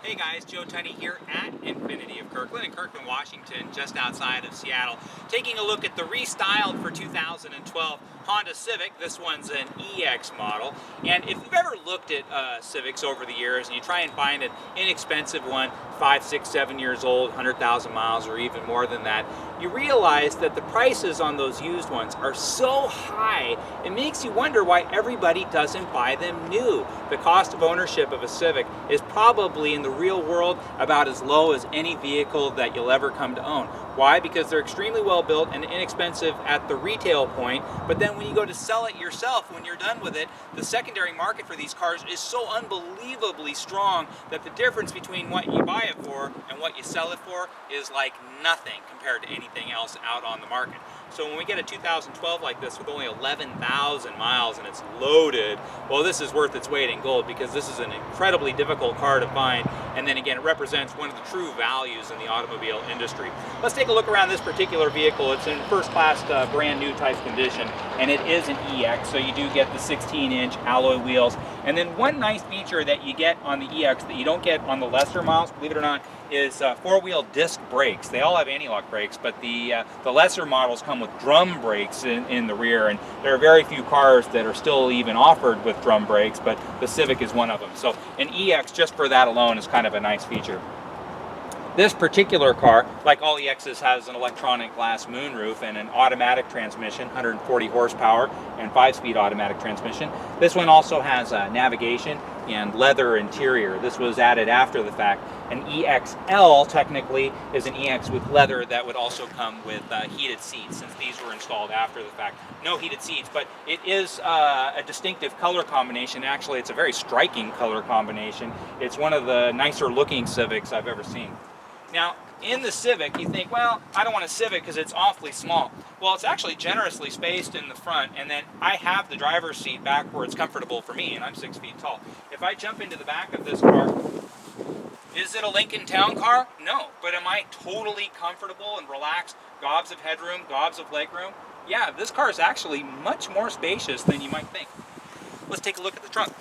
Hey guys, Joe Tunney here at Infiniti of Kirkland in Kirkland, Washington, just outside of Seattle, taking a look at the restyled for 2012 Honda Civic. This one's an EX model, and if you've ever looked at Civics over the years and you try and find an inexpensive one, 5, 6, 7 years old, 100,000 miles or even more than that, you realize that the prices on those used ones are so high, it makes you wonder why everybody doesn't buy them new. The cost of ownership of a Civic is probably in the real world about as low as any vehicle that you'll ever come to own. Why? Because they're extremely well built and inexpensive at the retail point, but then when you go to sell it yourself, when you're done with it, the secondary market for these cars is so unbelievably strong that the difference between what you buy it for and what you sell it for is like nothing compared to anything else out on the market. So when we get a 2012 like this with only 11,000 miles and it's loaded, well, this is worth its weight in gold because this is an incredibly difficult car to find, and then again, it represents one of the true values in the automobile industry. Let's take a look around this particular vehicle. It's in first-class, brand new type condition, and it is an EX, so you do get the 16-inch alloy wheels. And then one nice feature that you get on the EX that you don't get on the lesser models, believe it or not, is four-wheel disc brakes. They all have anti-lock brakes, but the lesser models come with drum brakes in the rear, and there are very few cars that are still even offered with drum brakes, but the Civic is one of them. So an EX, just for that alone, is kind of a nice feature. This particular car, like all EXs, has an electronic glass moonroof and an automatic transmission, 140 horsepower and 5-speed automatic transmission. This one also has navigation and leather interior. This was added after the fact. An EXL technically is an EX with leather that would also come with heated seats, since these were installed after the fact. No heated seats, but it is a distinctive color combination. Actually, it's a very striking color combination. It's one of the nicer looking Civics I've ever seen. Now, in the Civic, you think, well, I don't want a Civic because it's awfully small. Well, it's actually generously spaced in the front, and then I have the driver's seat back where it's comfortable for me, and I'm 6 feet tall. If I jump into the back of this car, is it a Lincoln Town car? No, but am I totally comfortable and relaxed? Gobs of headroom, gobs of legroom? Yeah, this car is actually much more spacious than you might think. Let's take a look at the trunk.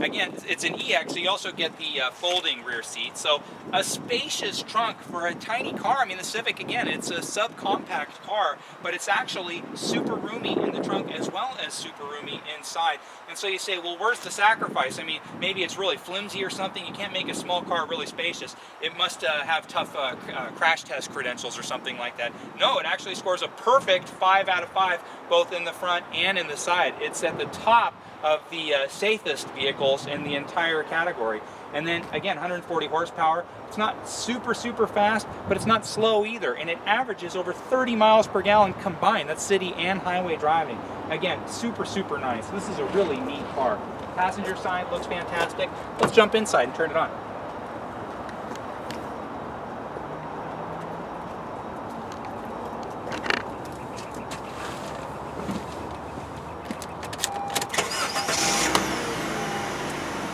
Again, it's an EX, so you also get the folding rear seat. So a spacious trunk for a tiny car. I mean, the Civic, again, it's a subcompact car, but it's actually super roomy in the trunk as well as super roomy inside. And so you say, well, where's the sacrifice? I mean, maybe it's really flimsy or something. You can't make a small car really spacious. It must have tough crash test credentials or something like that. No, it actually scores a perfect 5 out of 5, both in the front and in the side. It's at the top of the safest vehicles in the entire category. And then again, 140 horsepower. It's not super fast, but it's not slow either, and it averages over 30 miles per gallon combined. That's city and highway driving. Again, super nice. This is a really neat car. Passenger side looks fantastic. Let's jump inside and turn it on.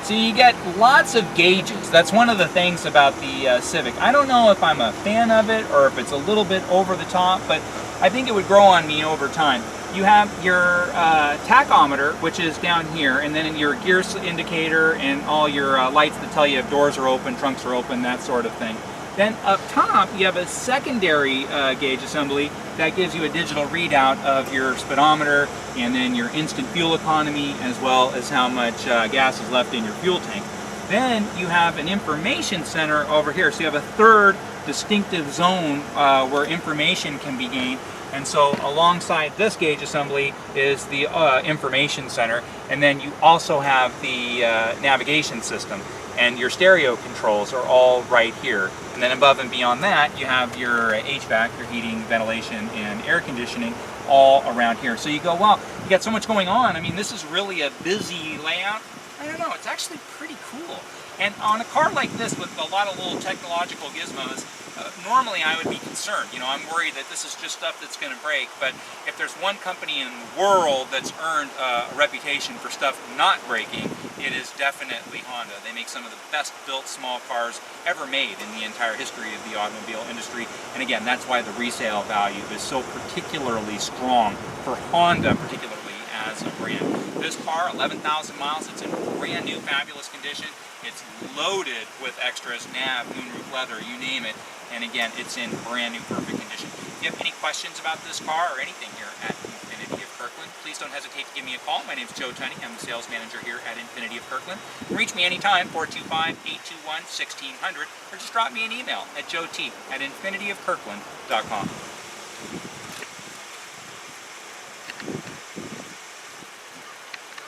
So you get lots of gauges. That's one of the things about the Civic. I don't know if I'm a fan of it or if it's a little bit over the top, but I think it would grow on me over time. You have your tachometer, which is down here, and then your gear indicator and all your lights that tell you if doors are open, trunks are open, that sort of thing. Then up top, you have a secondary gauge assembly that gives you a digital readout of your speedometer and then your instant fuel economy, as well as how much gas is left in your fuel tank. Then you have an information center over here. So you have a third distinctive zone where information can be gained. And so alongside this gauge assembly is the information center. And then you also have the navigation system. And your stereo controls are all right here. And then above and beyond that, you have your HVAC, your heating, ventilation, and air conditioning all around here. So you go, wow, you got so much going on. I mean, this is really a busy layout. I don't know, it's actually pretty cool. And on a car like this with a lot of little technological gizmos, normally I would be concerned. You know, I'm worried that this is just stuff that's going to break, but if there's one company in the world that's earned a reputation for stuff not breaking, it is definitely Honda. They make some of the best built small cars ever made in the entire history of the automobile industry. And again, that's why the resale value is so particularly strong for Honda, particularly as a brand. This car, 11,000 miles, it's in brand new, fabulous condition. It's loaded with extras, nav, moonroof leather, you name it. And again, it's in brand new, perfect condition. If you have any questions about this car or anything here at Infiniti of Kirkland, please don't hesitate to give me a call. My name is Joe Tunney. I'm the sales manager here at Infiniti of Kirkland. Reach me anytime, 425-821-1600, or just drop me an email at joet@infinitiofkirkland.com.